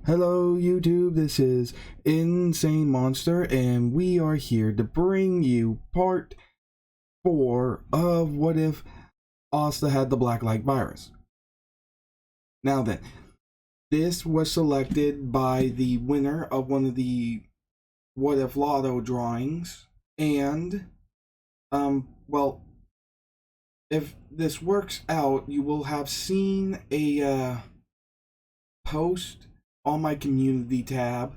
Hello YouTube, this is Insane Monster and we are here to bring you part 4 of What If Asta Had the Black Light Virus. Now then, this was selected by the winner of one of the What If Lotto drawings, and well, if this works out, you will have seen a post on my community tab,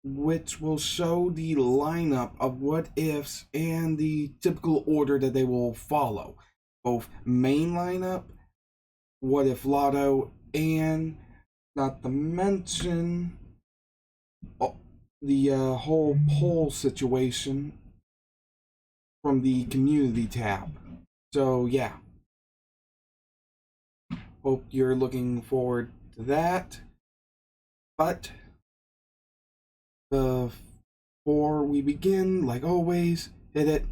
which will show the lineup of what ifs and the typical order that they will follow. Both main lineup, what if lotto, and not to mention the whole poll situation from the community tab. So yeah, hope you're looking forward to that. But before we begin, like always, hit it.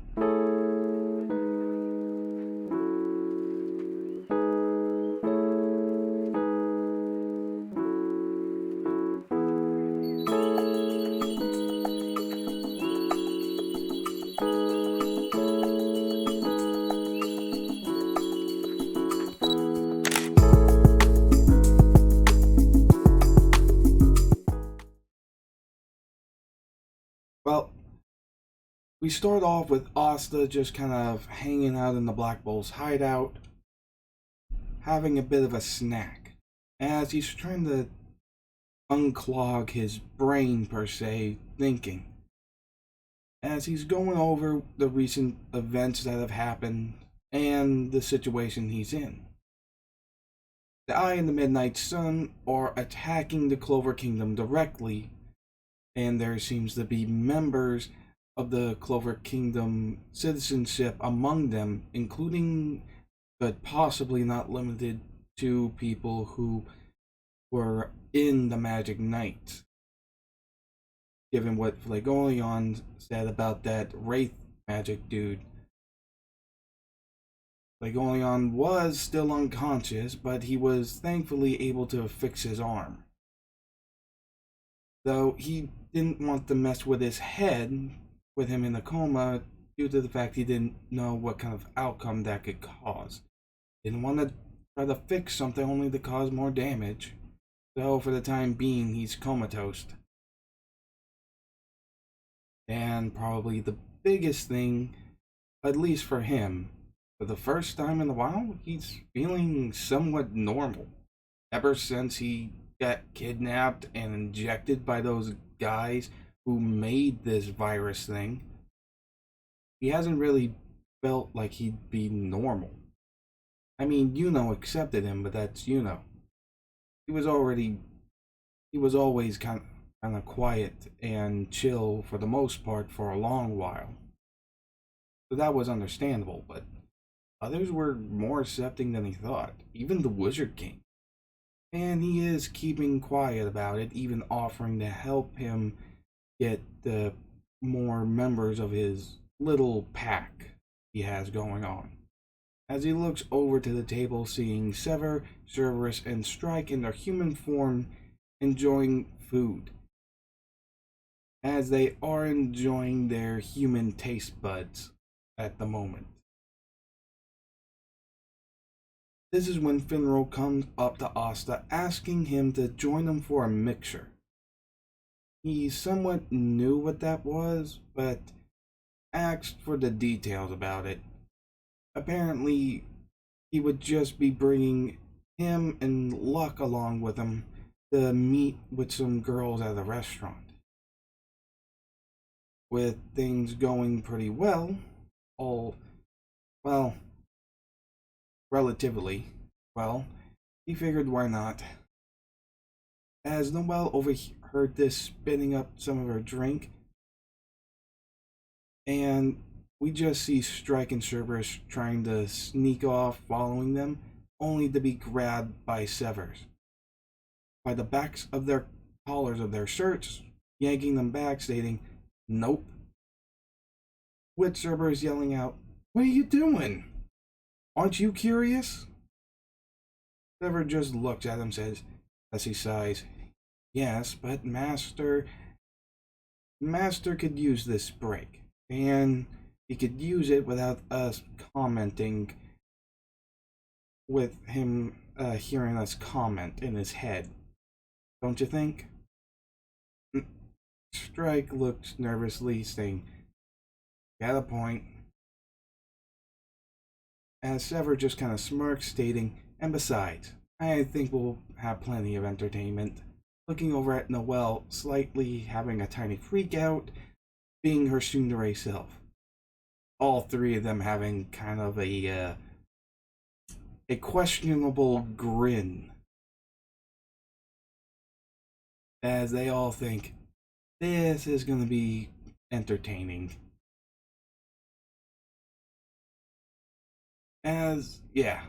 Well, we start off with Asta just kind of hanging out in the Black Bull's hideout, having a bit of a snack, as he's trying to unclog his brain, per se, thinking. As he's going over the recent events that have happened and the situation he's in. The Eye and the Midnight Sun are attacking the Clover Kingdom directly, and there seems to be members of the Clover Kingdom citizenship among them, including, but possibly not limited to, people who were in the Magic Knight. Given what Flagoleon said about that Wraith magic dude. Flagoleon was still unconscious, but he was thankfully able to fix his arm. Though he didn't want to mess with his head with him in a coma due to the fact he didn't know what kind of outcome that could cause. Didn't want to try to fix something only to cause more damage. So for the time being, he's comatose. And probably the biggest thing, at least for him, for the first time in a while, he's feeling somewhat normal. Ever since he got kidnapped and injected by those guys who made this virus thing, he hasn't really felt like he'd be normal. I mean, Yuno accepted him, but that's Yuno. He was always kind of quiet and chill for the most part for a long while. So that was understandable, but others were more accepting than he thought, even the Wizard King. And he is keeping quiet about it, even offering to help him get the more members of his little pack he has going on. As he looks over to the table, seeing Sever, Cerberus, and Strike in their human form enjoying food, as they are enjoying their human taste buds at the moment. This is when Finral comes up to Asta, asking him to join him for a mixture. He somewhat knew what that was, but asked for the details about it. Apparently, he would just be bringing him and Luck along with him to meet with some girls at a restaurant. With things going pretty well, relatively well, he figured why not. As Noelle overheard this, spitting up some of her drink, and we just see Strike and Cerberus trying to sneak off following them, only to be grabbed by Severs by the backs of their collars of their shirts, yanking them back, stating, "Nope." With Cerberus yelling out, "What are you doing? Aren't you curious?" Sever just looks at him, says, as he sighs, Yes, but Master could use this break, and he could use it without us commenting, with him hearing us comment in his head. Don't you think? Strike looks nervously, saying, "Got a point." As Sever just kind of smirks, stating, "And besides, I think we'll have plenty of entertainment." Looking over at Noelle, slightly having a tiny freak out, being her tsundere self. All three of them having kind of a questionable grin, as they all think this is going to be entertaining. As, yeah,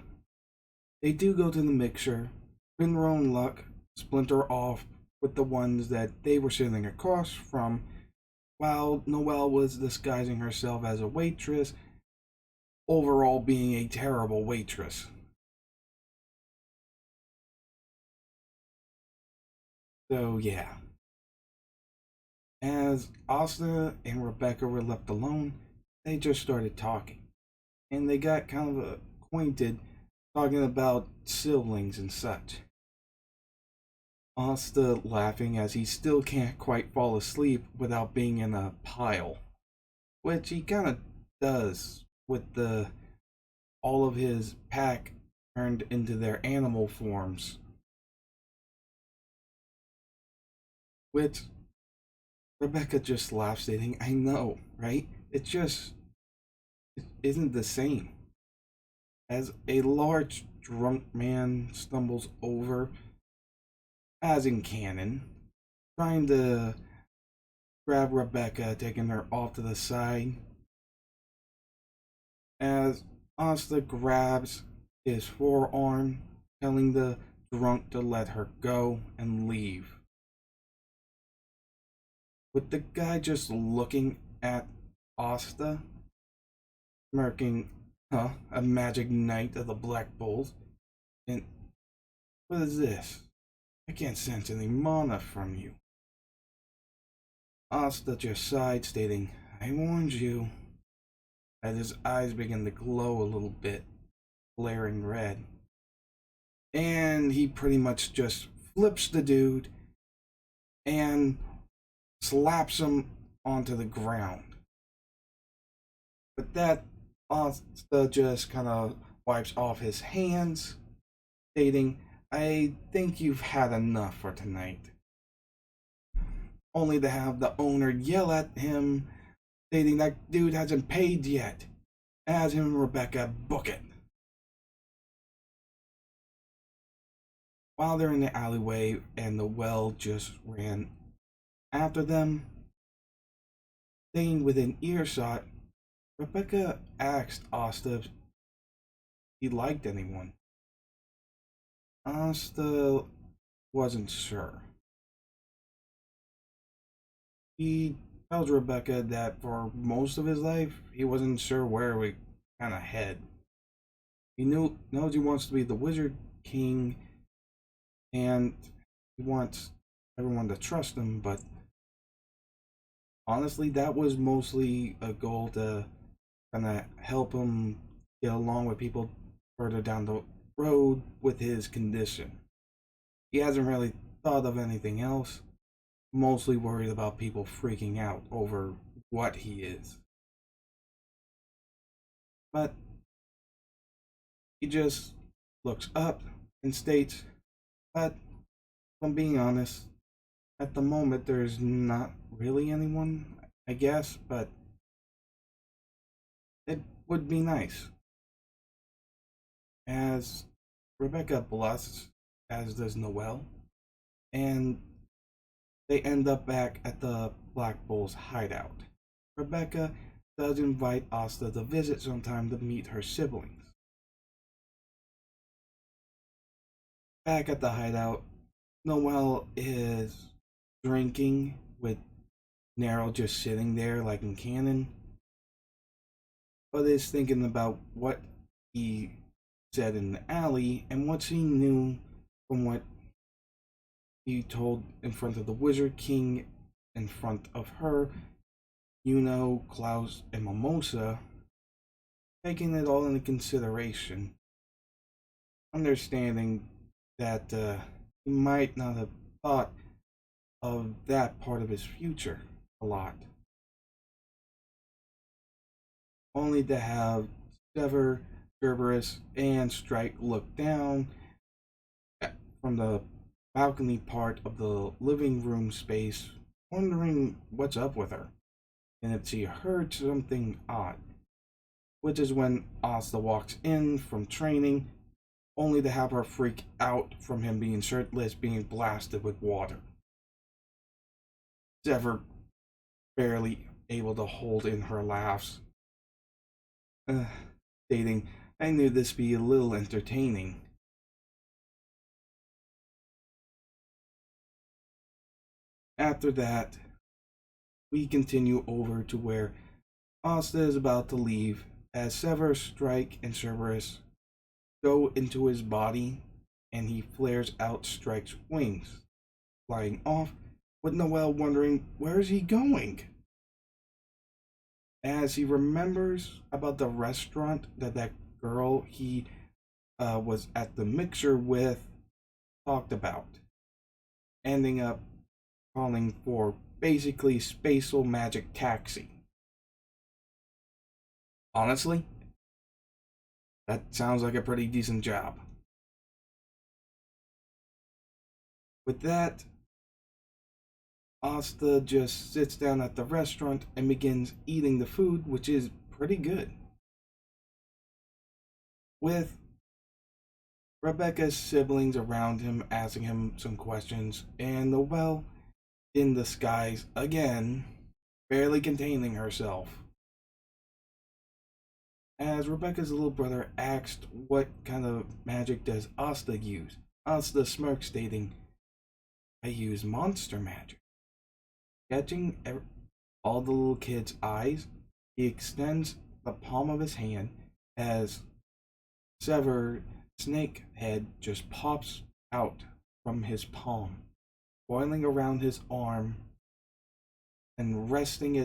they do go to the mixer, spin their own luck, splinter off with the ones that they were sitting across from, while Noelle was disguising herself as a waitress, overall being a terrible waitress. So, yeah. As Asta and Rebecca were left alone, they just started talking. And they got kind of acquainted, talking about siblings and such. Asta laughing as he still can't quite fall asleep without being in a pile, which he kind of does with the all of his pack turned into their animal forms, which Rebecca just laughs, stating, "I know, right? It isn't the same." As a large drunk man stumbles over, as in canon, trying to grab Rebecca, taking her off to the side, as Asta grabs his forearm, telling the drunk to let her go and leave. With the guy just looking at Asta, smirking, "Huh, a magic knight of the Black Bulls? And what is this? I can't sense any mana from you." Asta just sighed, stating, "I warned you," as his eyes begin to glow a little bit, glaring red. And he pretty much just flips the dude and slaps him onto the ground. But that, Asta just kind of wipes off his hands, stating, "I think you've had enough for tonight." Only to have the owner yell at him, stating that dude hasn't paid yet, as him and Rebecca book it. While they're in the alleyway and the well just ran after them, staying within earshot, Rebecca asked Asta if he liked anyone. Asta wasn't sure. He tells Rebecca that for most of his life, he wasn't sure where we kind of head. He knows he wants to be the Wizard King, and he wants everyone to trust him, but honestly, that was mostly a goal to kind of help him get along with people further down the road with his condition. He hasn't really thought of anything else, mostly worried about people freaking out over what he is. But he just looks up and states, "But if I'm being honest, at the moment there's not really anyone, I guess, but it would be nice." As Rebecca blushes, as does Noelle, and they end up back at the Black Bull's hideout. Rebecca does invite Asta to visit sometime to meet her siblings. Back at the hideout, Noelle is drinking with Nero just sitting there like in canon, but is thinking about what he said in the alley and what she knew from what he told in front of the Wizard King, in front of her, Yuno, Klaus, and Mimosa, taking it all into consideration, understanding that he might not have thought of that part of his future a lot. Only to have Sever, Cerberus, and Strike look down from the balcony part of the living room space, wondering what's up with her, and if she heard something odd. Which is when Asta walks in from training, only to have her freak out from him being shirtless, being blasted with water. Sever barely able to hold in her laughs, stating, "I knew this be a little entertaining." After that, we continue over to where Asta is about to leave as Sever, Strike, and Cerberus go into his body, and he flares out Strike's wings, flying off, with Noelle wondering where is he going? As he remembers about the restaurant that girl he was at the mixer with talked about, ending up calling for basically spatial magic taxi. Honestly, that sounds like a pretty decent job. With that, Asta just sits down at the restaurant and begins eating the food, which is pretty good. With Rebecca's siblings around him asking him some questions, and Noelle in disguise again, barely containing herself. As Rebecca's little brother asked what kind of magic does Asta use, Asta smirks, stating, "I use monster magic." Catching all the little kid's eyes, he extends the palm of his hand as Sever snake head just pops out from his palm, coiling around his arm and resting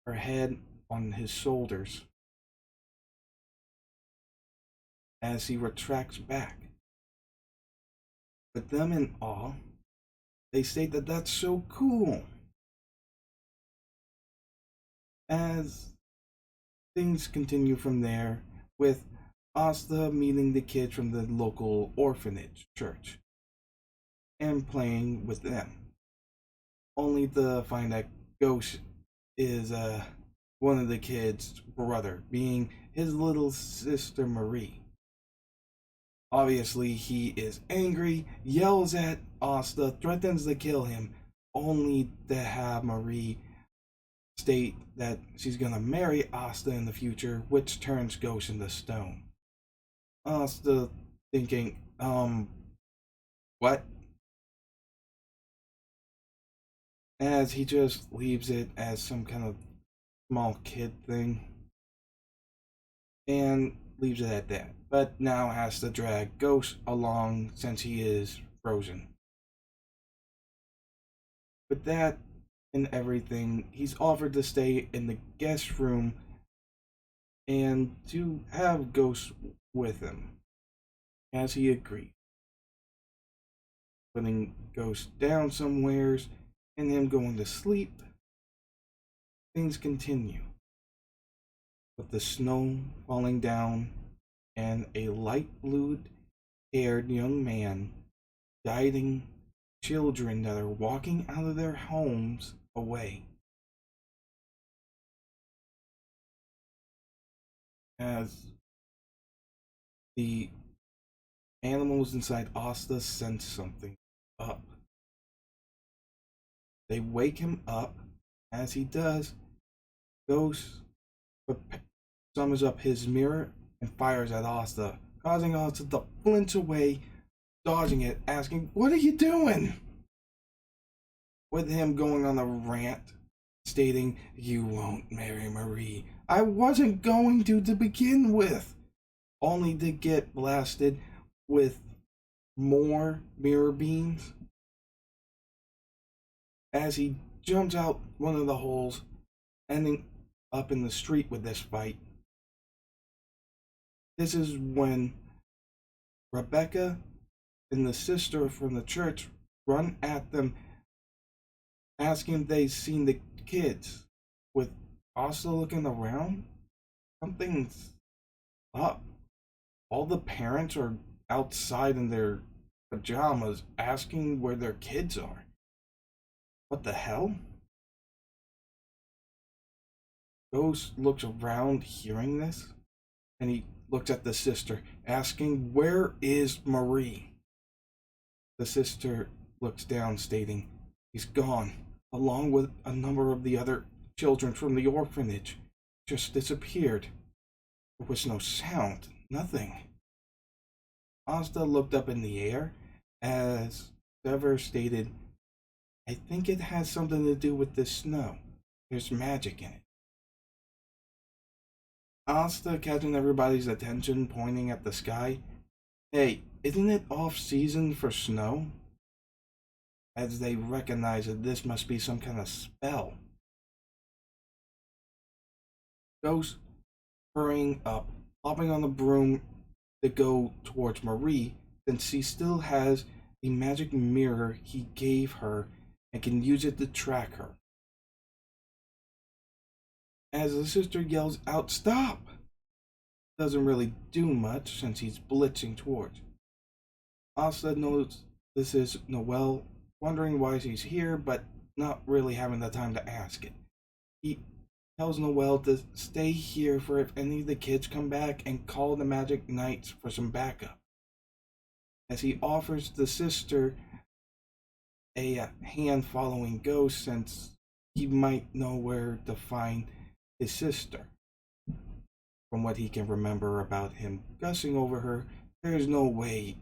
her head on his shoulders as he retracts back. With them in awe, they state that that's so cool. As things continue from there, with Asta meeting the kids from the local orphanage church and playing with them, only to find that Ghost is one of the kids' brother, being his little sister Marie. Obviously, he is angry, yells at Asta, threatens to kill him, only to have Marie state that she's gonna marry Asta in the future, which turns Ghost into stone. Asta thinking, what? As he just leaves it as some kind of small kid thing and leaves it at that. But now has to drag Ghost along since he is frozen. With that and everything, he's offered to stay in the guest room and to have Ghost with him, as he agreed. Putting Ghost down somewheres and him going to sleep, things continue. With the snow falling down and a light blue haired young man guiding children that are walking out of their homes away. As the animals inside Asta sense something up. They wake him up. As he does, Ghost summons up his mirror and fires at Asta, causing Asta to flinch away, dodging it, asking, "What are you doing?" With him going on a rant, stating, "You won't marry Marie. I wasn't going to begin with," only to get blasted with more mirror beams as he jumps out one of the holes, ending up in the street with this fight. This is when Rebecca and the sister from the church run at them, asking if they've seen the kids. With Asta looking around, something's up. All the parents are outside in their pajamas asking where their kids are. What the hell? Ghost looks around hearing this, and he looks at the sister, asking, "Where is Marie?" The sister looks down, stating, "He's gone, along with a number of the other children from the orphanage. Just disappeared. There was no sound, nothing." Asta looked up in the air as Clover stated, "I think it has something to do with this snow. There's magic in it." Asta, catching everybody's attention, pointing at the sky, "Hey, isn't it off season for snow?" As they recognize that this must be some kind of spell. Ghost hurrying up, hopping on the broom to go towards Marie, since she still has the magic mirror he gave her and can use it to track her. As the sister yells out, "Stop!" Doesn't really do much since he's blitzing towards. Asta knows this is Noelle, wondering why she's here, but not really having the time to ask it. He tells Noelle to stay here for if any of the kids come back and call the Magic Knights for some backup. As he offers the sister a hand following Ghost, since he might know where to find his sister. From what he can remember about him gushing over her, there's no way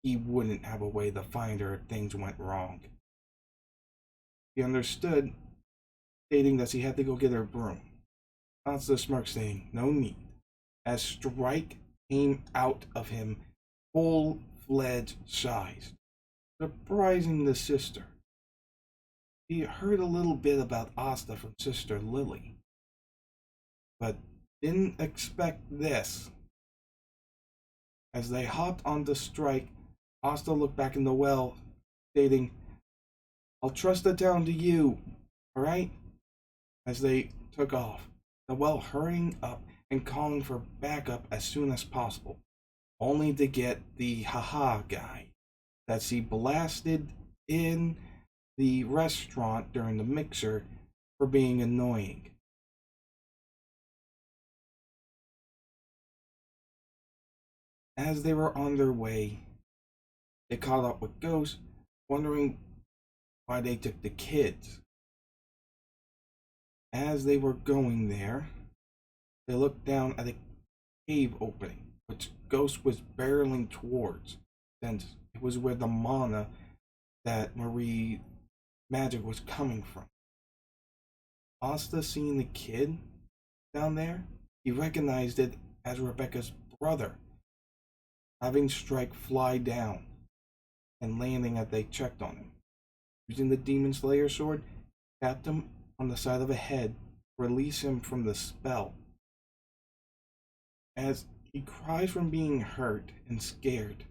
he wouldn't have a way to find her if things went wrong. He understood, stating that he had to go get her broom. Asta smirks, saying, "No need," as Strike came out of him full-fledged size, surprising the sister. He heard a little bit about Asta from Sister Lily, but didn't expect this. As they hopped onto Strike, Asta looked back in the well, stating, "I'll trust the town to you, alright?" As they took off, the well hurrying up and calling for backup as soon as possible, only to get the haha guy that she blasted in the restaurant during the mixer for being annoying. As they were on their way, they caught up with Ghost, wondering why they took the kids. As they were going there, they looked down at a cave opening, which Ghost was barreling towards, since it was where the mana that Marie magic was coming from. Asta seeing the kid down there, he recognized it as Rebecca's brother, having Strike fly down and landing as they checked on him. Using the Demon Slayer sword, tapped him on the side of the head, release him from the spell. As he cries from being hurt and scared,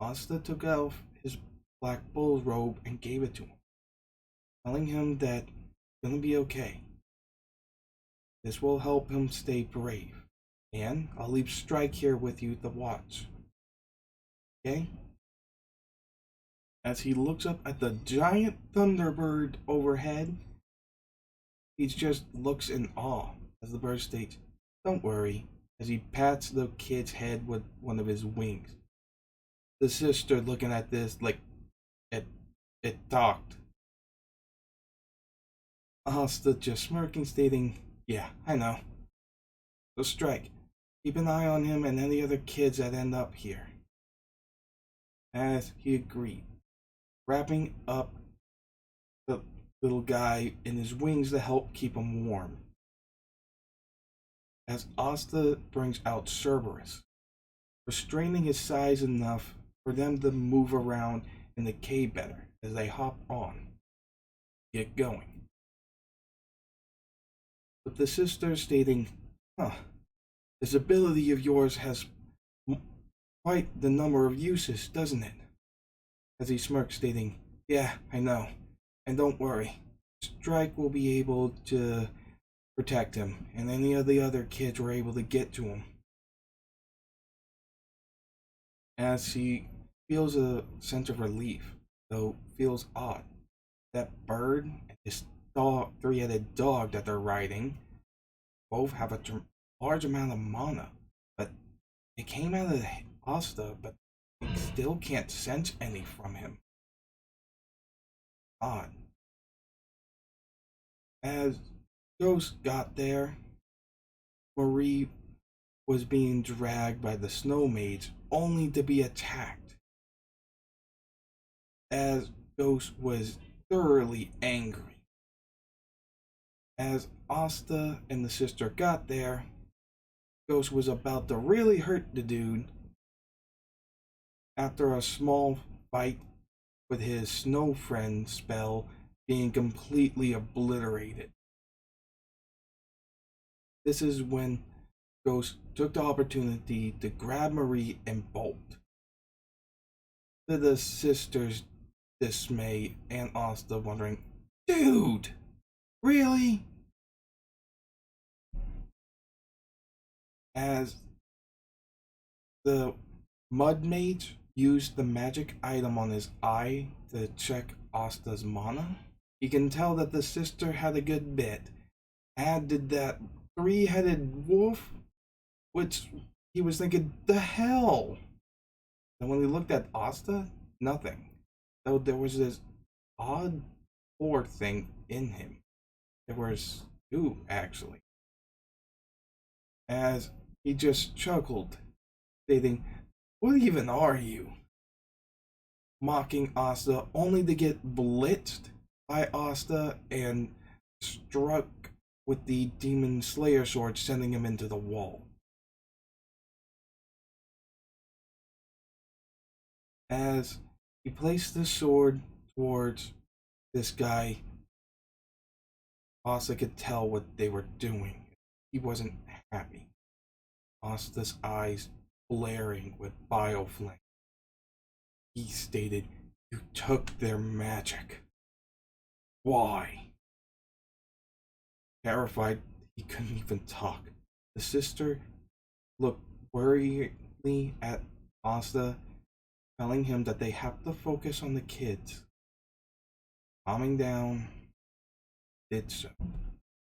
Asta took off his black bull robe and gave it to him, telling him that it's gonna be okay. This will help him stay brave, and I'll leave Strike here with you to watch. Okay? As he looks up at the giant Thunderbird overhead, he just looks in awe as the bird states, "Don't worry," as he pats the kid's head with one of his wings. The sister looking at this like it talked. Asta just smirking, stating, "Yeah, I know. So Strike, keep an eye on him and any other kids that end up here." As he agreed, wrapping up the little guy in his wings to help keep him warm. As Asta brings out Cerberus, restraining his size enough for them to move around in the cave better as they hop on. get going. With the sister stating, huh, this ability of yours has quite the number of uses, doesn't it? As he smirked, stating, yeah, I know. And don't worry, Strike will be able to protect him, and any of the other kids were able to get to him. As he feels a sense of relief, though feels odd. That bird and this dog, three-headed dog that they're riding, both have a large amount of mana, but it came out of Asta, but he still can't sense any from him. Odd. As Ghost got there, Marie was being dragged by the snow mage only to be attacked. As Ghost was thoroughly angry. As Asta and the sister got there, Ghost was about to really hurt the dude after a small fight with his snow friend spell being completely obliterated. This is when Ghost took the opportunity to grab Marie and bolt. To the sister's dismay and Asta wondering, dude, really? As the mud mage used the magic item on his eye to check Asta's mana, you can tell that the sister had a good bit. Added that three-headed wolf, which he was thinking, the hell? And when he looked at Asta, nothing. Though there was this odd four thing in him. There was two, actually. As he just chuckled, stating, what even are you? Mocking Asta only to get blitzed by Asta and struck with the Demon Slayer sword, sending him into the wall. As he placed the sword towards this guy, Asta could tell what they were doing. He wasn't happy. Asta's eyes blaring with bile flame. He stated, you took their magic. Why? Terrified, he couldn't even talk. The sister looked worriedly at Asta, telling him that they have to focus on the kids. Calming down, did so,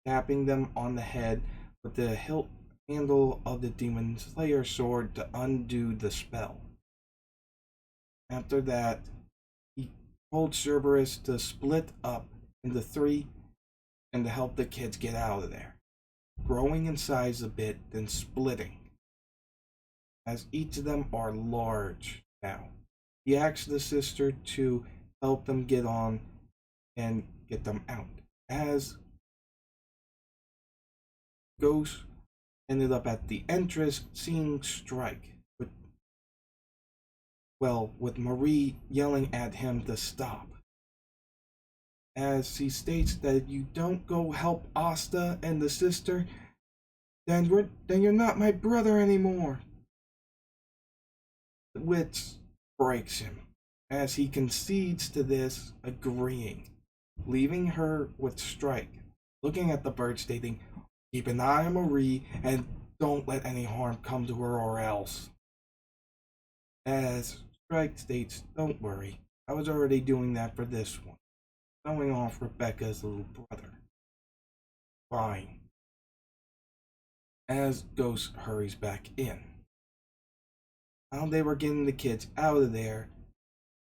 tapping them on the head with the hilt handle of the Demon Slayer sword to undo the spell. After that, he told Cerberus to split up into three and to help the kids get out of there, growing in size a bit, then splitting, as each of them are large now. He asked the sister to help them get on and get them out, as Ghost ended up at the entrance seeing Strike, with Marie yelling at him to stop. As he states that if you don't go help Asta and the sister, then you're not my brother anymore. Which breaks him, as he concedes to this, agreeing, leaving her with Strike, looking at the bird, stating, keep an eye on Marie and don't let any harm come to her or else. As Strike states, don't worry, I was already doing that for this one. Showing off Rebecca's little brother. Fine. As Ghost hurries back in. While they were getting the kids out of there,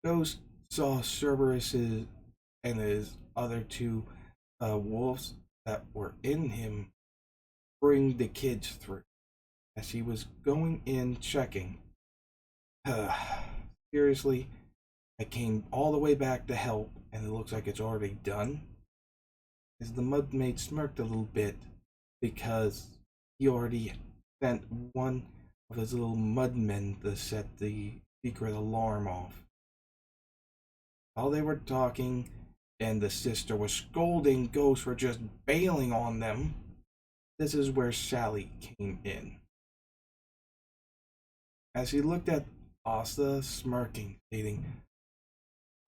Ghost saw Cerberus and his other two wolves that were in him bring the kids through. As he was going in checking, seriously, I came all the way back to help, and it looks like it's already done. As the mud mage smirked a little bit, because he already sent one of his little mudmen to set the secret alarm off. While they were talking, and the sister was scolding Ghost for just bailing on them. This is where Sally came in. As he looked at Asta, smirking, stating,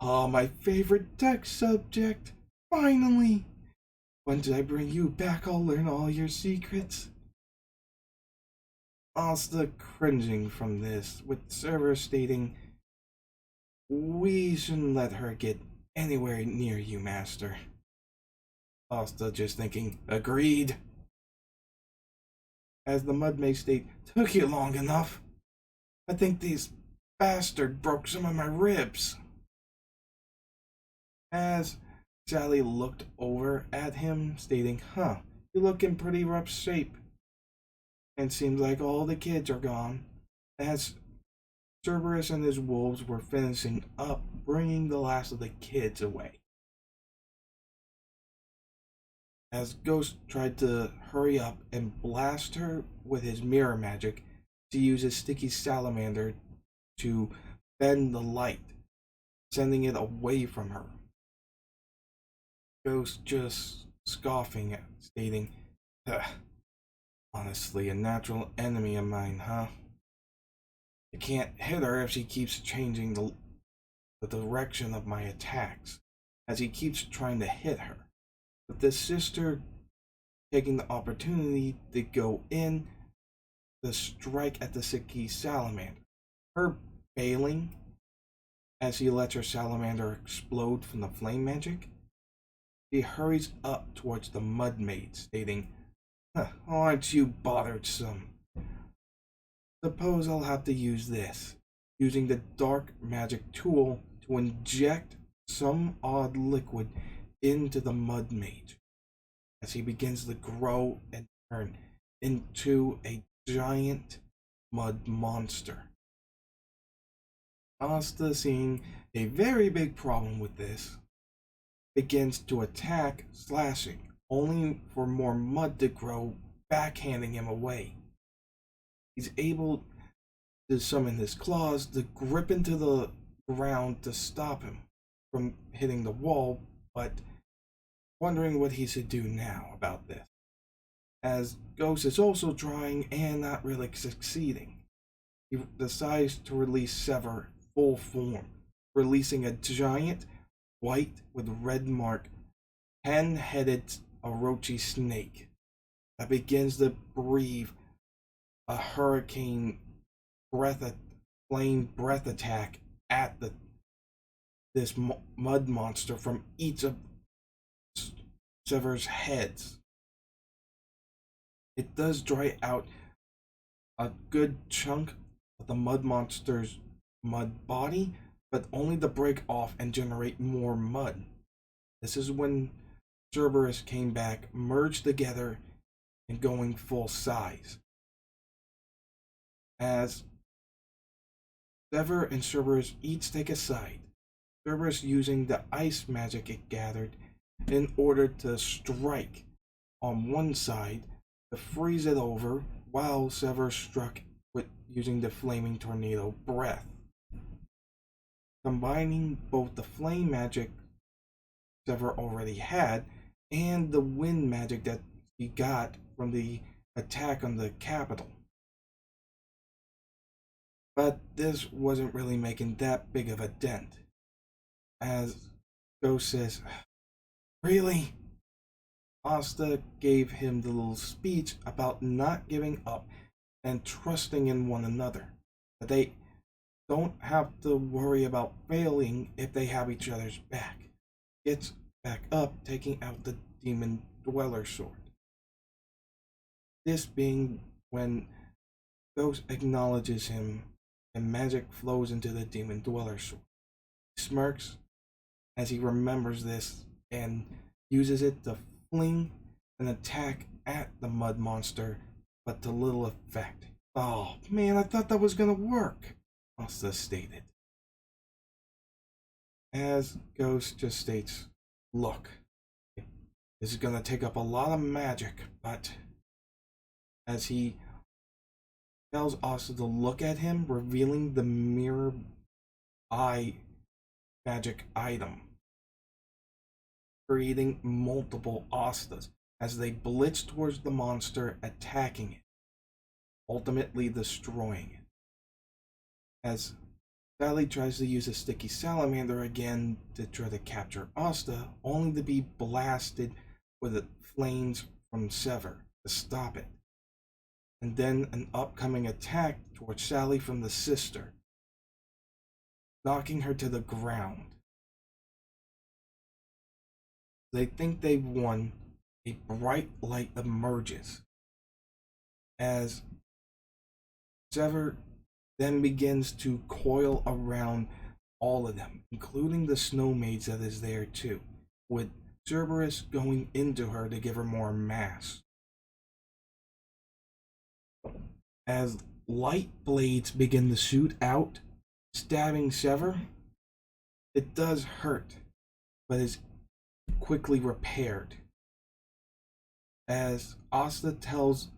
"Ah, my favorite tech subject! Finally! Once I bring you back, I'll learn all your secrets." Asta cringing from this, with Server stating, "We shouldn't let her get anywhere near you, Master." Asta just thinking, "Agreed." As the Mudmaid state, "Took you long enough. I think these bastard broke some of my ribs." As Sally looked over at him, stating, "You look in pretty rough shape. And seems like all the kids are gone." As Cerberus and his wolves were finishing up, bringing the last of the kids away. As Ghost tried to hurry up and blast her with his mirror magic to use his sticky salamander to bend the light, sending it away from her. Ghost just scoffing at, stating, "Honestly, a natural enemy of mine, huh? I can't hit her if she keeps changing the direction of my attacks, as he keeps trying to hit her. With the sister taking the opportunity to go in to strike at the sticky salamander. Her bailing as he lets her salamander explode from the flame magic. She hurries up towards the mud maid, stating, "Aren't you bothersome? Suppose I'll have to use this," using the dark magic tool to inject some odd liquid into the mud mage as he begins to grow and turn into a giant mud monster. Asta, seeing a very big problem with this, begins to attack, slashing, only for more mud to grow, backhanding him away. He's able to summon his claws to grip into the ground to stop him from hitting the wall, but wondering what he should do now about this, as Ghost is also trying and not really succeeding. He decides to release Sever full form, releasing a giant white with red mark 10-headed Orochi snake that begins to breathe a hurricane flame breath attack at this mud monster from each of Sever's heads. It does dry out a good chunk of the mud monster's mud body, but only to break off and generate more mud. This is when Cerberus came back, merged together, and going full size. As Sever and Cerberus each take a side, Cerberus using the ice magic it gathered in order to strike on one side to freeze it over, while Sever struck with using the flaming tornado breath. Combining both the flame magic Sever already had and the wind magic that he got from the attack on the capital. But this wasn't really making that big of a dent, as Ghost says, "Really?" Asta gave him the little speech about not giving up and trusting in one another. That they don't have to worry about failing if they have each other's back. Gets back up, taking out the demon dweller sword. This being when Ghost acknowledges him and magic flows into the demon dweller sword. He smirks as he remembers this and uses it to fling an attack at the mud monster, but to little effect. "Oh man, I thought that was gonna work," Asta stated. As Ghost just states, "Look, this is gonna take up a lot of magic," but as he tells Asta to look at him, revealing the mirror eye magic item. creating multiple Astas as they blitz towards the monster, attacking it, ultimately destroying it. As Sally tries to use a sticky salamander again to try to capture Asta, only to be blasted with the flames from Sever to stop it. And then an upcoming attack towards Sally from the sister, knocking her to the ground. They think they've won. A bright light emerges as Sever then begins to coil around all of them, including the snow maids that is there too, with Cerberus going into her to give her more mass. As light blades begin to shoot out, stabbing Sever, it does hurt, but is quickly repaired. As Asta tells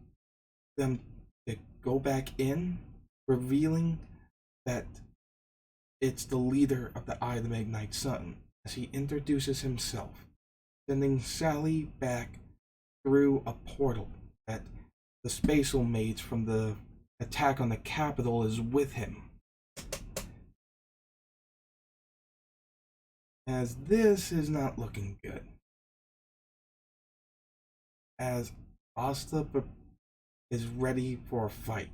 them to go back in, revealing that it's the leader of the Eye of the Midnight Sun, as he introduces himself, sending Sally back through a portal that the Spatial Maids from the attack on the capital is with him. As this is not looking good. As Asta is ready for a fight.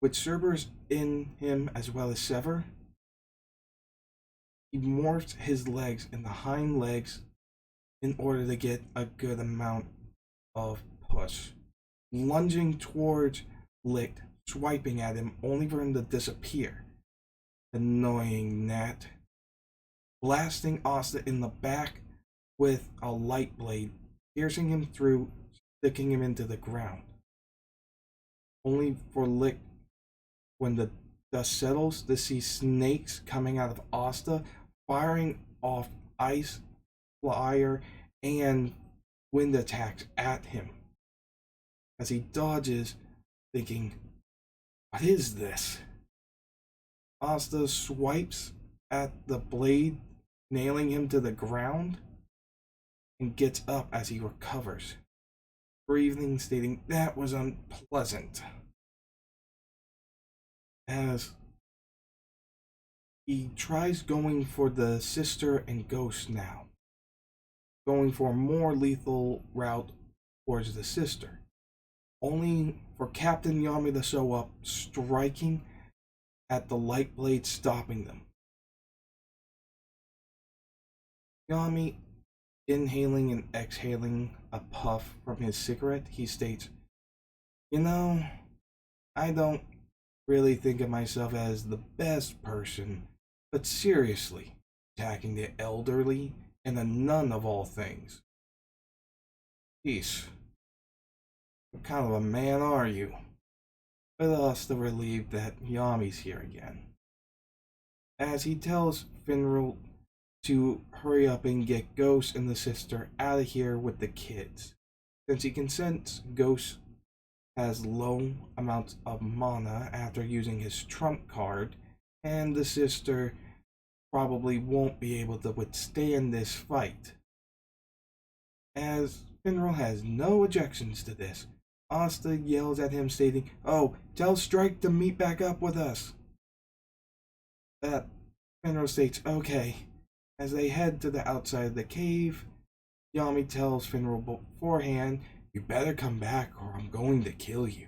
With Cerberus in him as well as Sever, he morphs his legs in the hind legs in order to get a good amount of push. Lunging towards Licht, swiping at him only for him to disappear. Annoying Gnat. Blasting Asta in the back with a light blade, piercing him through, sticking him into the ground. Only for Licht, when the dust settles, to see snakes coming out of Asta, firing off ice, fire, and wind attacks at him. As he dodges, thinking, what is this? Asta swipes at the blade, nailing him to the ground, and gets up as he recovers, breathing, stating that was unpleasant. As he tries going for the sister and ghost now, going for a more lethal route towards the sister, only for Captain Yami to show up, striking at the light blade, stopping them. Yami, inhaling and exhaling a puff from his cigarette, he states, you know, I don't really think of myself as the best person, but seriously, attacking the elderly and a nun of all things. Jeez, what kind of a man are you? But Asta relieved that Yami's here again, as he tells Finral to hurry up and get Ghost and the sister out of here with the kids, since he can sense Ghost has low amounts of mana after using his trump card, and the sister probably won't be able to withstand this fight. As Finral has no objections to this, Asta yells at him, stating, oh, tell Strike to meet back up with us. That Finral states, okay. As they head to the outside of the cave, Yami tells Finral beforehand, you better come back or I'm going to kill you.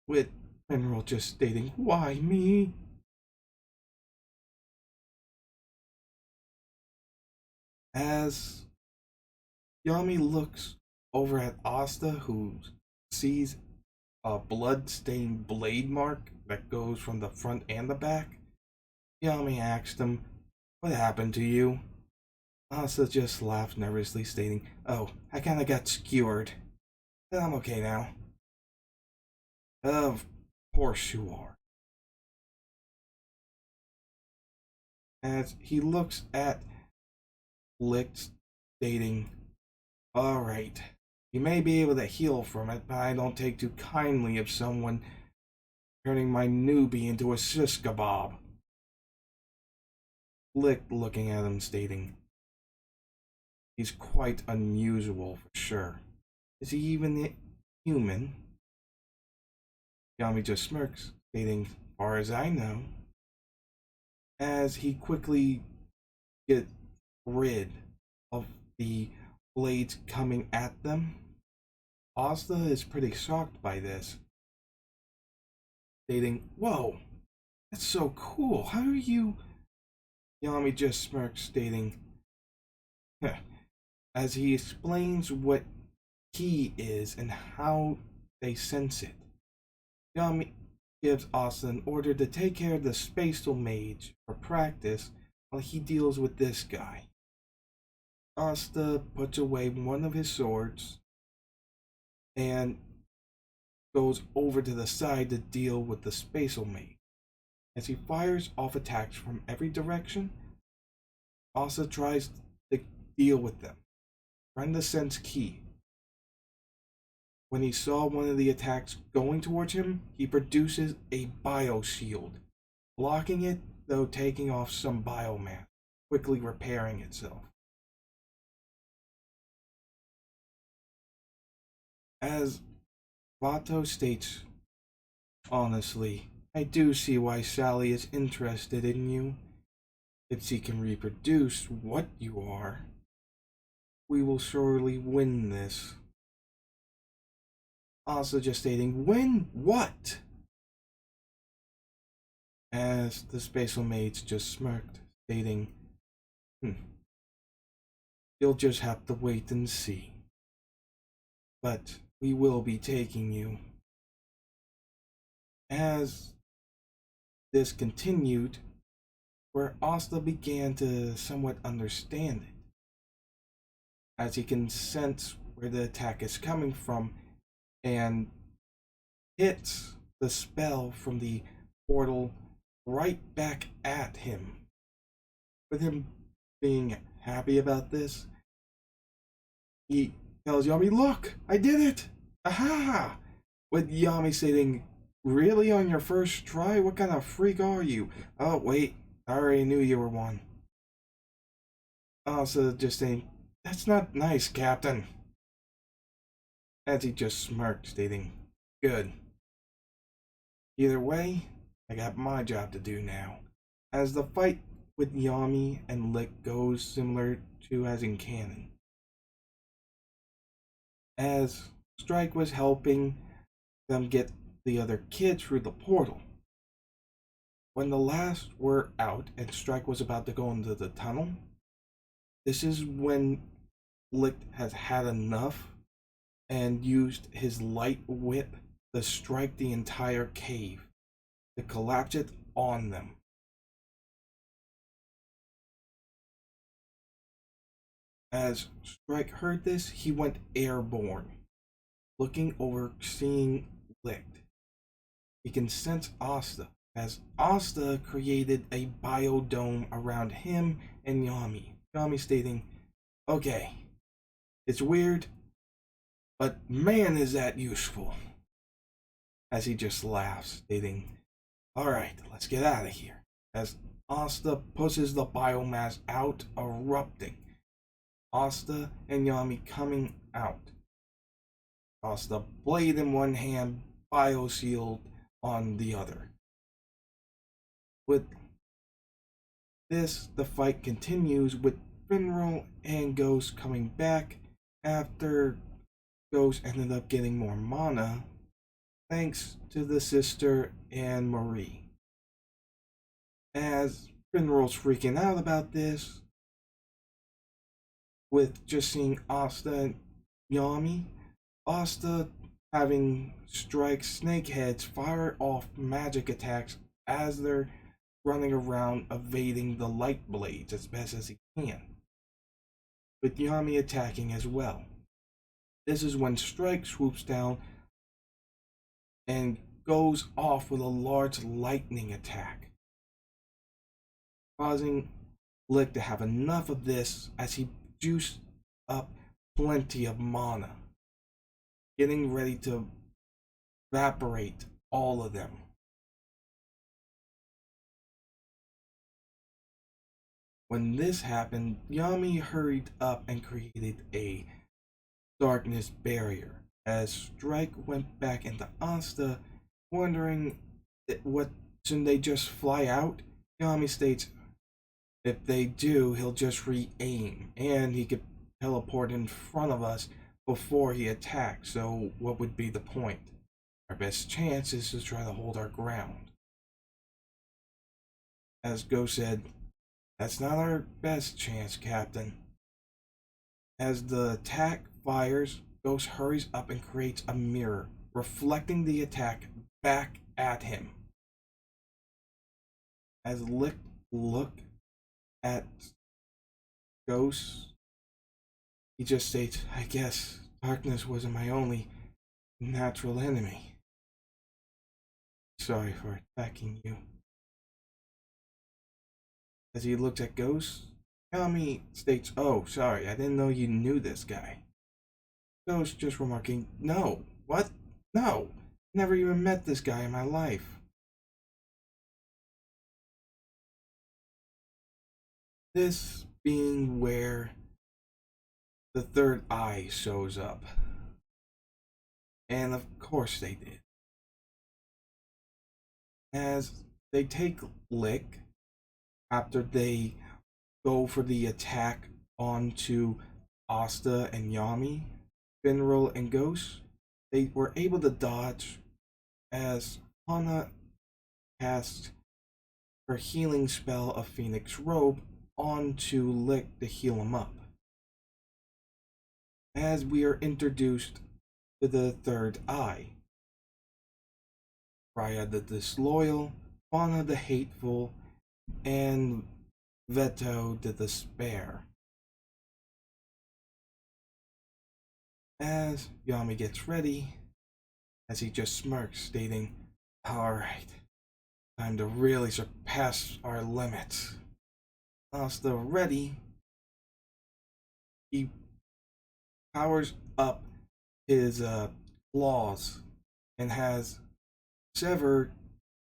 With Finral just stating, why me? As Yami looks over at Asta, who sees a blood-stained blade mark that goes from the front and the back, Yami asks him, what happened to you? Asta just laughed nervously, stating, oh, I kinda got skewered. But I'm okay now. Of course you are. As he looks at Licht, stating, alright, you may be able to heal from it, but I don't take too kindly of someone turning my newbie into a shish kebab. Lick looking at him, stating, he's quite unusual for sure. Is he even human? Yami just smirks, stating, far as I know, as he quickly gets rid of the blades coming at them. Asta is pretty shocked by this, stating, whoa, that's so cool. How are you? Yami just smirks, stating, as he explains what ki is and how they sense it. Yami gives Asta an order to take care of the spatial mage for practice while he deals with this guy. Asta puts away one of his swords and goes over to the side to deal with the spatial mage. As he fires off attacks from every direction, Asta tries to deal with them, trying to sense ki. When he saw one of the attacks going towards him, he produces a bio shield, blocking it, though taking off some biomass, quickly repairing itself. As Vato states, honestly, I do see why Sally is interested in you. If she can reproduce what you are, we will surely win this. Also just stating, win what? As the spatial mage just smirked, stating, you'll just have to wait and see. But we will be taking you. As this continued, where Asta began to somewhat understand it, as he can sense where the attack is coming from and hits the spell from the portal right back at him. With him being happy about this, he tells Yami, look, I did it! Aha! With Yami saying, really, on your first try? What kind of freak are you? Oh, wait, I already knew you were one. Also just saying, that's not nice, Captain. As he just smirked, stating, good. Either way, I got my job to do now. As the fight with Yami and Lick goes similar to as in canon. As Strike was helping them get the other kid through the portal. When the last were out and Strike was about to go into the tunnel, this is when Lick has had enough and used his light whip to strike the entire cave, to collapse it on them. As Strike heard this, he went airborne, looking over, seeing Lick. He can sense Asta, as Asta created a biodome around him and Yami. Yami stating, okay, it's weird, but man is that useful. As he just laughs, stating, alright, let's get out of here. As Asta pushes the biomass out, erupting. Asta and Yami coming out. Asta blade in one hand, bio shield on the other. With this, the fight continues with Finral and Ghost coming back after Ghost ended up getting more mana thanks to the sister and Marie. As Finral's freaking out about this, with just seeing Asta and Yami, Asta having Strike Snakeheads fire off magic attacks as they're running around evading the light blades as best as he can, with Yami attacking as well. This is when Strike swoops down and goes off with a large lightning attack, causing Lick to have enough of this as he juiced up plenty of mana, getting ready to evaporate all of them. When this happened, Yami hurried up and created a darkness barrier. As Strike went back into Asta, wondering what shouldn't they just fly out? Yami states if they do, he'll just re-aim, and he could teleport in front of us before he attacks, so what would be the point? Our best chance is to try to hold our ground. As Ghost said, that's not our best chance, Captain. As the attack fires, Ghost hurries up and creates a mirror, reflecting the attack back at him. As Lick look at Ghost, he just states, I guess darkness wasn't my only natural enemy. Sorry for attacking you. As he looks at Ghost, Yami states, oh, sorry, I didn't know you knew this guy. Ghost just remarking, no, what? No, never even met this guy in my life. This being where the third eye shows up. And of course they did. As they take Lick after they go for the attack onto Asta and Yami, Finral and Ghost, they were able to dodge as Hana cast her healing spell of Phoenix Robe onto Lick to heal him up. As we are introduced to the third eye, Raya the Disloyal, Fauna the Hateful, and Veto the Despair. As Yami gets ready, as he just smirks, stating, alright, time to really surpass our limits. Asta ready, he powers up his claws and has Sever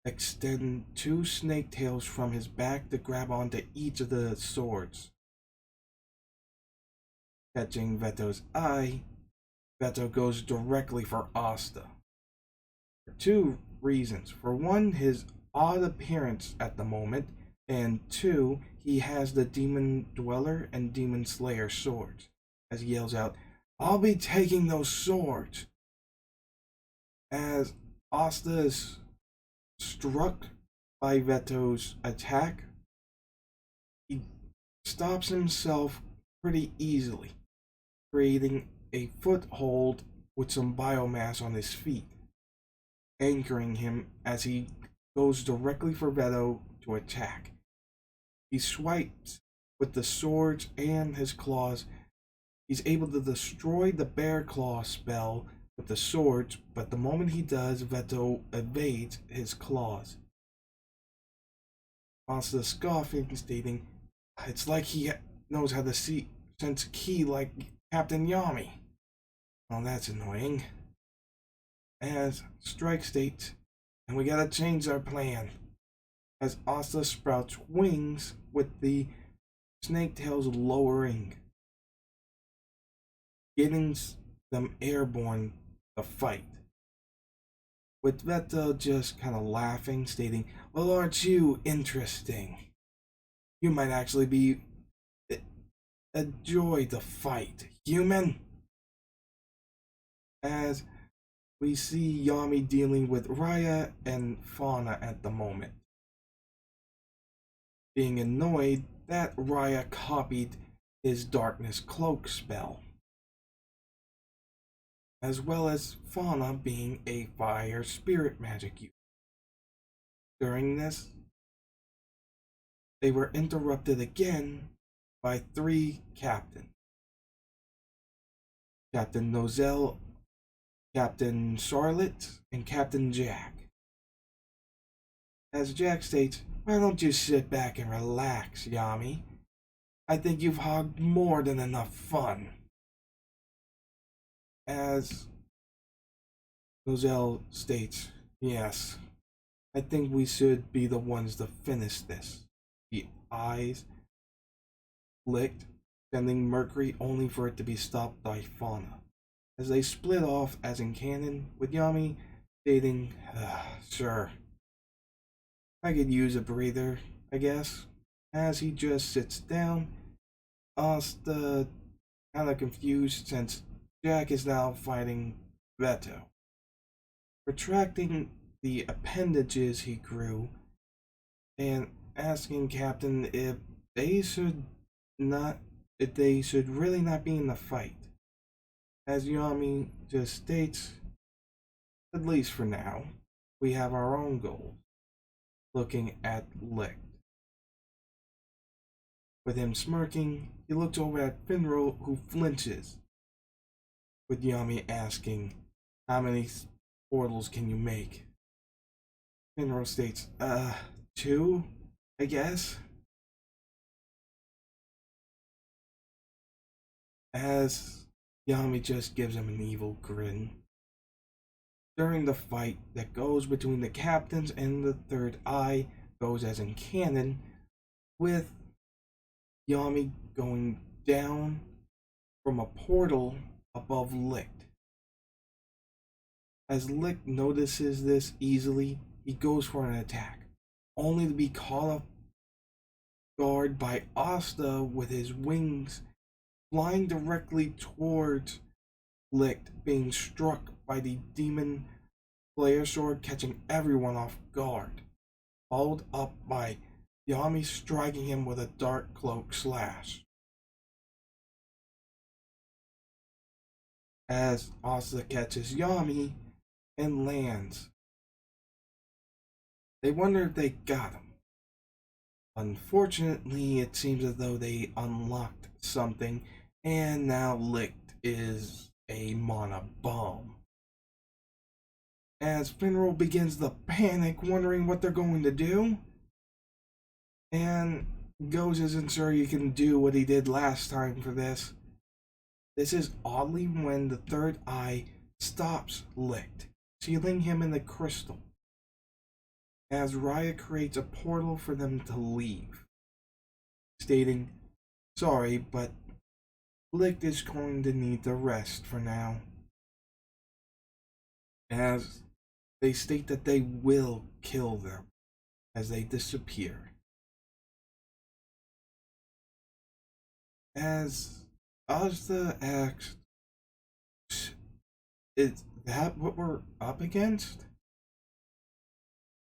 extend two snake tails from his back to grab onto each of the swords. Catching Veto's eye, Veto goes directly for Asta. For two reasons. For one, his odd appearance at the moment, and two, he has the Demon Dweller and Demon Slayer swords. As he yells out, I'll be taking those swords! As Asta is struck by Veto's attack, he stops himself pretty easily, creating a foothold with some biomass on his feet, anchoring him as he goes directly for Veto to attack. He swipes with the swords and his claws. He's able to destroy the Bear Claw spell with the swords, but the moment he does, Veto evades his claws. Asta scoffing, stating, it's like he knows how to sense ki like Captain Yami. Well, that's annoying. As Strike states, and we gotta change our plan. As Asta sprouts wings with the snake tails lowering, getting them airborne to fight. With Veto just kind of laughing, stating, well, aren't you interesting? You might actually be a joy to fight, human. As we see Yami dealing with Raya and Fauna at the moment, being annoyed that Raya copied his Darkness Cloak spell, as well as Fauna being a fire spirit magic user. During this, they were interrupted again by three captains. Captain Nozel, Captain Charlotte, and Captain Jack. As Jack states, why don't you sit back and relax, Yami? I think you've hogged more than enough fun. As Nozel states, yes, I think we should be the ones to finish this. He eyes licked, sending Mercury only for it to be stopped by Fauna. As they split off, as in canon, with Yami stating, sure, I could use a breather, I guess. As he just sits down, Asta kinda confused since Jack is now fighting Veto, retracting the appendages he grew and asking Captain they should not if they should really not be in the fight. As Yami just states, at least for now, we have our own goals. Looking at Licht. With him smirking, he looks over at Finral, who flinches, with Yami asking, how many portals can you make? Finral states, 2, I guess? As Yami just gives him an evil grin. During the fight that goes between the captains and the third eye goes as in canon, with Yami going down from a portal above Licht. As Licht notices this easily, he goes for an attack, only to be caught off guard by Asta with his wings flying directly towards Licht, being struck by the demon player sword, catching everyone off guard, followed up by Yami striking him with a dark cloak slash. As Asta catches Yami and lands, they wonder if they got him. Unfortunately, it seems as though they unlocked something, and now Licht is a mana bomb. As Finral begins to panic, wondering what they're going to do, and Goes isn't sure he can do what he did last time for this. This is oddly when the third eye stops Licht, sealing him in the crystal, as Raya creates a portal for them to leave, stating, sorry, but Licht is going to need the rest for now. As they state that they will kill them as they disappear. As Asta asks, is that what we're up against?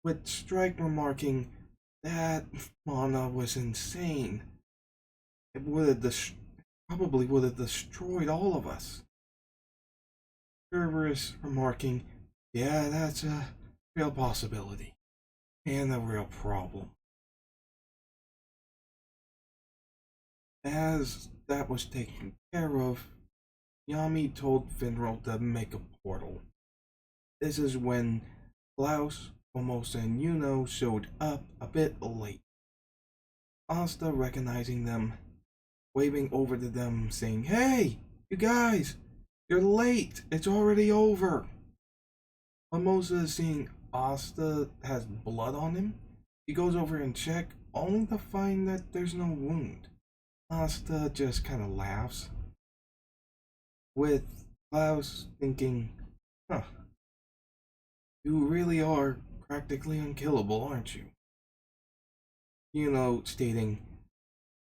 With Strike remarking that mana was insane. It probably would have destroyed all of us. Cerberus remarking, yeah, that's a real possibility. And a real problem. As that was taken care of, Yami told Finral to make a portal. This is when Klaus, Almost and Yuno showed up a bit late. Asta recognizing them, waving over to them, saying, hey, you guys, you're late, it's already over. Mimosa, seeing Asta has blood on him, he goes over and checks, only to find that there's no wound. Asta just kind of laughs, with Klaus thinking, huh, you really are practically unkillable, aren't you? Yuno stating,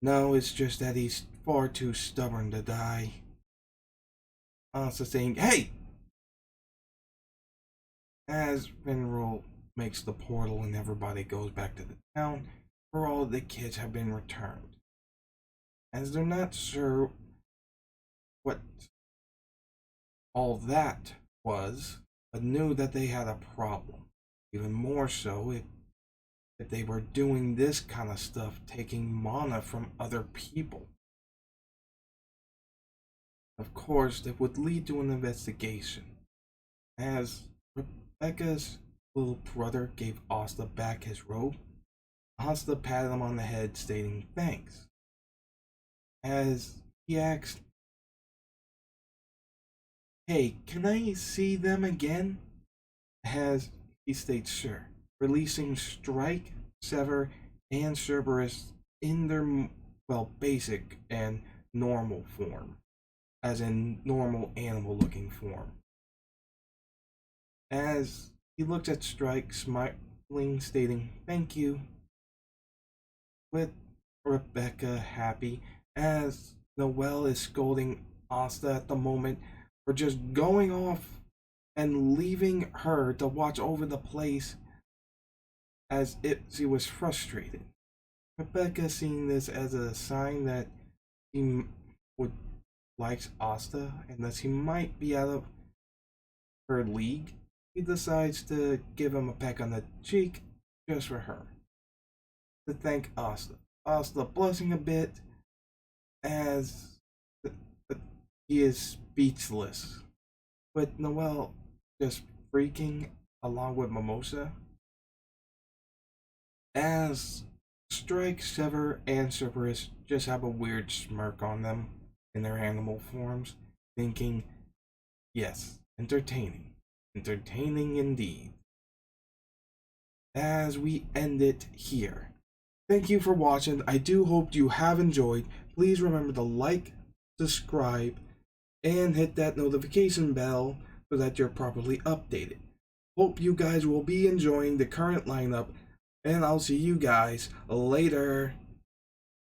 no, it's just that he's far too stubborn to die. Asta saying, hey! As Finral makes the portal and everybody goes back to the town, where all the kids have been returned. As they're not sure what all that was, but knew that they had a problem. Even more so if they were doing this kind of stuff, taking mana from other people. Of course, it would lead to an investigation, as Rebecca's little brother gave Asta back his robe. Asta patted him on the head, stating thanks. As he asked, hey, can I see them again? As he states sure, releasing Strike, Sever, and Cerberus in their well, basic and normal form, as in normal animal looking form. As he looked at Strike, smiling, stating, "Thank you," with Rebecca happy, as Noelle is scolding Asta at the moment for just going off and leaving her to watch over the place as if she was frustrated. Rebecca seeing this as a sign that he would likes Asta and that she might be out of her league, he decides to give him a peck on the cheek just for her to thank Asta. Asta blushing a bit as he is speechless, with Noelle just freaking along with Mimosa as Strike, Sever, and Cerberus just have a weird smirk on them in their animal forms, thinking, yes, entertaining. Entertaining indeed. As we end it here. Thank you for watching. I do hope you have enjoyed. Please remember to like, subscribe, and hit that notification bell so that you're properly updated. Hope you guys will be enjoying the current lineup, and I'll see you guys later.